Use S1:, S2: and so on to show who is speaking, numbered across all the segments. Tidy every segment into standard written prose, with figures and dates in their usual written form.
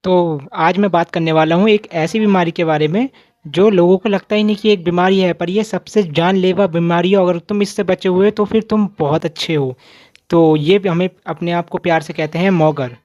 S1: तो आज मैं बात करने वाला हूँ एक ऐसी बीमारी के बारे में जो लोगों को लगता ही नहीं कि एक बीमारी है, पर ये सबसे जानलेवा बीमारी है। अगर तुम इससे बचे हुए तो फिर तुम बहुत अच्छे हो। तो ये भी हमें अपने आप को प्यार से कहते हैं मॉगर।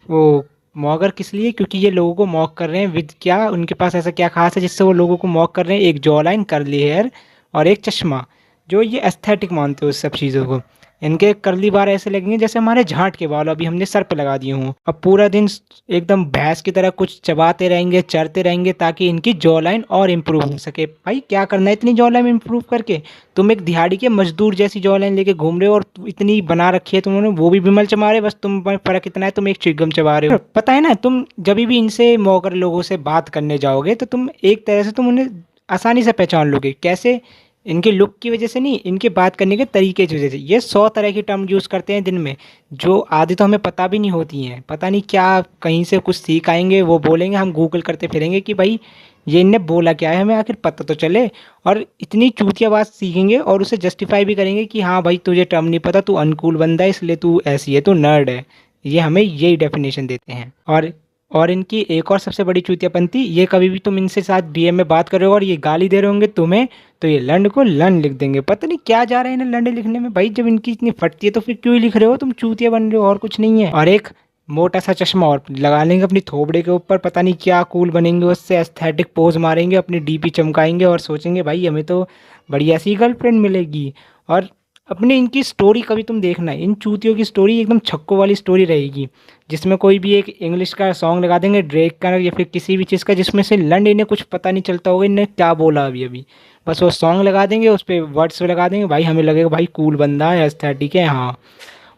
S1: वो मॉगर किस लिए? क्योंकि ये लोगों को मॉक कर रहे हैं विद क्या, उनके पास ऐसा क्या खास है जिससे वो लोगों को मॉक कर रहे हैं? एक जॉ लाइन, कर्ली हेयर और एक चश्मा, जो ये एस्थेटिक मानते हो उस सब चीज़ों को। इनके कर्ली बाल ऐसे लगेंगे जैसे हमारे झांट के बाल अभी हमने सर पे लगा दिए हों। अब पूरा दिन एकदम भैंस की तरह कुछ चबाते रहेंगे, चरते रहेंगे, ताकि इनकी जॉ लाइन और इम्प्रूव हो सके। भाई क्या करना है इतनी जॉ लाइन इम्प्रूव करके? तुम एक दिहाड़ी के मजदूर जैसी जॉ लाइन लेके घूम रहे हो और इतनी बना रखी है तुमने, वो भी बिमल चबा रहे, बस तुम में फर्क इतना है तुम एक च्युइंगम चबा रहे हो। पता है ना, तुम जब भी इनसे मौगर लोगों से बात करने जाओगे तो तुम एक तरह से तुम उन्हें आसानी से पहचान लोगे। कैसे? इनके लुक की वजह से नहीं, इनके बात करने के तरीके की वजह से। ये 100 तरह की टर्म यूज़ करते हैं दिन में, जो आदि तो हमें पता भी नहीं होती हैं। पता नहीं क्या कहीं से कुछ सीख आएंगे, वो बोलेंगे, हम गूगल करते फिरेंगे कि भाई ये इनने बोला क्या है, हमें आखिर पता तो चले। और इतनी चूतिया बात सीखेंगे और उसे जस्टिफाई भी करेंगे कि हाँ भाई तुझे टर्म नहीं पता, तू अनकूल बंदा है इसलिए तू ऐसी है, तू नर्ड है। ये हमें यही डेफिनेशन देते हैं। और इनकी एक और सबसे बड़ी चूतियापंती, ये कभी भी तुम इनसे साथ डीएम में बात कर रहे हो और ये गाली दे रहे होंगे तुम्हें, तो ये लंड को लंड लिख देंगे। पता नहीं क्या जा रहा है इन्हें लंड लिखने में। भाई जब इनकी इतनी फटती है तो फिर क्यों ही लिख रहे हो? तुम चूतिया बन रहे हो और कुछ नहीं है। और एक मोटा सा चश्मा और लगा लेंगे अपनी थोबड़े के ऊपर, पता नहीं क्या कूल बनेंगे उससे, एस्थेटिक पोज मारेंगे, अपनी डीपी चमकाएंगे और सोचेंगे भाई हमें तो बढ़िया सी गर्लफ्रेंड मिलेगी। और अपने इनकी स्टोरी कभी तुम देखना, इन चूतियों की स्टोरी एकदम छक्कों वाली स्टोरी रहेगी, जिसमें कोई भी एक इंग्लिश का सॉन्ग लगा देंगे, ड्रेक का या फिर किसी भी चीज़ का, जिसमें से लंड इन्हें कुछ पता नहीं चलता होगा इन्हें क्या बोला अभी अभी। बस वो सॉन्ग लगा देंगे, उस पर वर्ड्स लगा देंगे, भाई हमें लगेगा भाई कूल बंदा है, एस्थेटिक है, हाँ।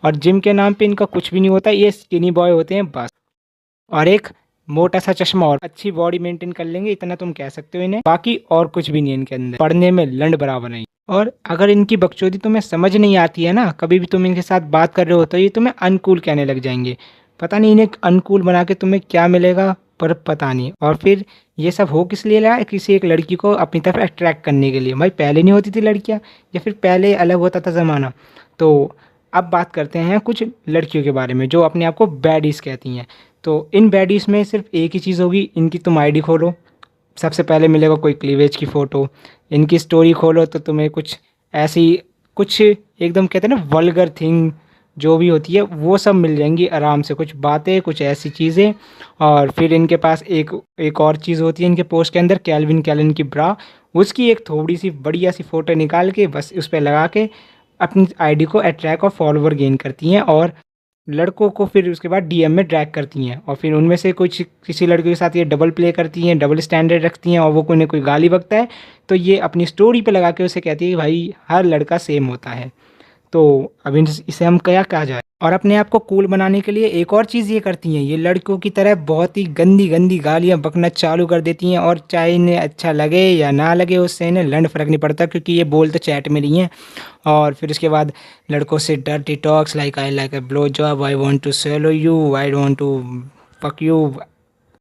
S1: और जिम के नाम पे इनका कुछ भी नहीं होता, ये स्किनी बॉय होते हैं बस। और एक मोटा सा चश्मा और अच्छी बॉडी मेंटेन कर लेंगे, इतना तुम कह सकते हो इन्हें। बाकी और कुछ भी नहीं इनके अंदर, पढ़ने में लंड बराबर नहीं। और अगर इनकी बकचोदी तुम्हें समझ नहीं आती है ना, कभी भी तुम इनके साथ बात कर रहे हो तो ये तुम्हें अनकूल कहने लग जाएंगे। पता नहीं इन्हें अनकूल बना के तुम्हें क्या मिलेगा, पर पता नहीं। और फिर ये सब हो किस लिए रहा है? किसी एक लड़की को अपनी तरफ अट्रैक्ट करने के लिए। भाई पहले नहीं होती थी लड़कियां, या फिर पहले अलग होता था ज़माना? तो अब बात करते हैं कुछ लड़कियों के बारे में जो अपने आप को बैडीज कहती हैं। तो इन बैडीज में सिर्फ एक ही चीज़ होगी, इनकी तुम आईडी खोलो, सबसे पहले मिलेगा कोई क्लीवेज की फ़ोटो। इनकी स्टोरी खोलो तो तुम्हें कुछ ऐसी, कुछ एकदम कहते हैं ना वल्गर थिंग जो भी होती है वो सब मिल जाएंगी आराम से, कुछ बातें, कुछ ऐसी चीज़ें। और फिर इनके पास एक एक और चीज़ होती है इनके पोस्ट के अंदर, कैल्विन कैलन की ब्रा। उसकी एक थोड़ी सी बढ़िया सी फ़ोटो निकाल के बस उस पर लगा के अपनी आईडी को अट्रैक्ट और फॉलोवर गेन करती हैं, और लड़कों को फिर उसके बाद डीएम में ड्रैग करती हैं। और फिर उनमें से कुछ किसी लड़के के साथ ये डबल प्ले करती हैं, डबल स्टैंडर्ड रखती हैं, और वो कोई ना कोई गाली बकता है तो ये अपनी स्टोरी पे लगा के उसे कहती है कि भाई हर लड़का सेम होता है। तो अब इसे हम क्या कहा जाए? और अपने आप को कूल बनाने के लिए एक और चीज़ ये करती हैं, ये लड़कों की तरह बहुत ही गंदी गंदी गालियाँ बकना चालू कर देती हैं, और चाहे इन्हें अच्छा लगे या ना लगे उससे इन्हें लंड फर्क नहीं पड़ता, क्योंकि ये बोल तो चैट में रही हैं। और फिर उसके बाद लड़कों से dirty talks like I like a blow job, I want to swallow you, I want to fuck you,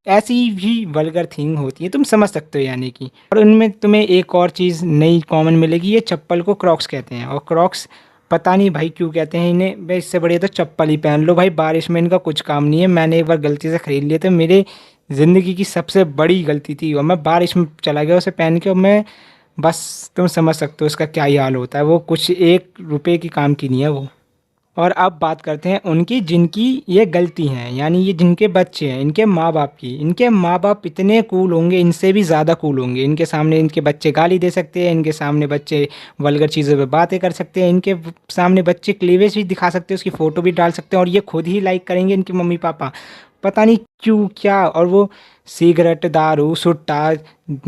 S1: ऐसी भी वल्गर थिंग होती है, तुम समझ सकते हो यानी कि। और उनमें तुम्हें एक और चीज़ नई कॉमन मिलेगी, ये चप्पल को क्रॉक्स कहते हैं। और क्रॉक्स पता नहीं भाई क्यों कहते हैं इन्हें, भाई इससे बढ़िया तो चप्पल ही पहन लो भाई, बारिश में इनका कुछ काम नहीं है। मैंने एक बार गलती से ख़रीद लिए थे, मेरे ज़िंदगी की सबसे बड़ी गलती थी, और मैं बारिश में चला गया उसे पहन के, और मैं बस तुम समझ सकते हो उसका क्या ही हाल होता है। वो कुछ 1 रुपए की काम की नहीं है वो। और अब बात करते हैं उनकी जिनकी ये गलती हैं, यानी ये जिनके बच्चे हैं, इनके माँ बाप की। इनके माँ बाप इतने कूल होंगे, इनसे भी ज़्यादा कूल होंगे। इनके सामने इनके बच्चे गाली दे सकते हैं, इनके सामने बच्चे वल्गर चीज़ों पे बातें कर सकते हैं, इनके सामने बच्चे क्लीवेज भी दिखा सकते हैं, उसकी फ़ोटो भी डाल सकते हैं, और ये खुद ही लाइक करेंगे इनके मम्मी पापा, पता नहीं क्यों क्या। और वो सिगरेट, दारू, सुट्टा,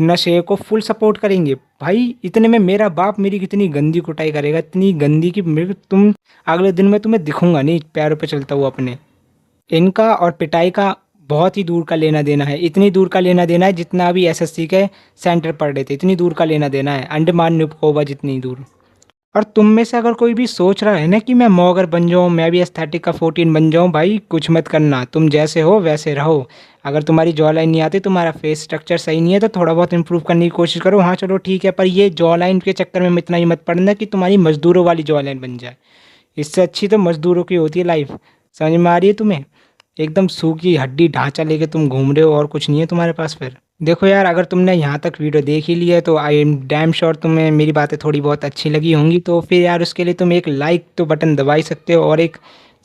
S1: नशे को फुल सपोर्ट करेंगे। भाई इतने में मेरा बाप मेरी कितनी गंदी कुटाई करेगा, इतनी गंदी कि मेरे तुम अगले दिन में तुम्हें दिखूंगा नहीं पैरों पे चलता हुआ अपने। इनका और पिटाई का बहुत ही दूर का लेना देना है, इतनी दूर का लेना देना है जितना अभी एसएससी के सेंटर पढ़ रहे थे, इतनी दूर का लेना देना है, अंडमान निकोबार जितनी दूर। और तुम में से अगर कोई भी सोच रहा है ना कि मैं मॉगर बन जाऊँ, मैं भी एस्थेटिक का 14 बन जाऊँ, भाई कुछ मत करना, तुम जैसे हो वैसे रहो। अगर तुम्हारी जॉ लाइन नहीं आती, तुम्हारा फेस स्ट्रक्चर सही नहीं है, तो थोड़ा बहुत इंप्रूव करने की कोशिश करो, हाँ चलो ठीक है, पर ये जॉ लाइन के चक्कर में इतना ही मत पड़ना कि तुम्हारी मजदूरों वाली जॉ लाइन बन जाए। इससे अच्छी तो मजदूरों की होती है लाइफ। समझ में आ रही है तुम्हें? एकदम सूखी हड्डी ढांचा लेके तुम घूम रहे हो और कुछ नहीं है तुम्हारे पास फिर। देखो यार, अगर तुमने यहाँ तक वीडियो देख ही ली है तो आई एम डैम श्योर तुम्हें मेरी बातें थोड़ी बहुत अच्छी लगी होंगी। तो फिर यार उसके लिए तुम एक लाइक तो बटन दबा ही सकते हो और एक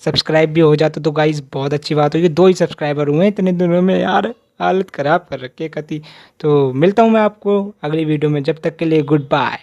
S1: सब्सक्राइब भी हो जाता तो गाइज बहुत अच्छी बात होगी। 2 ही सब्सक्राइबर हुए हैं इतने दिनों में यार, हालत ख़राब कर रखी है कति। तो मिलता हूँ मैं आपको अगली वीडियो में, जब तक के लिए गुड बाय।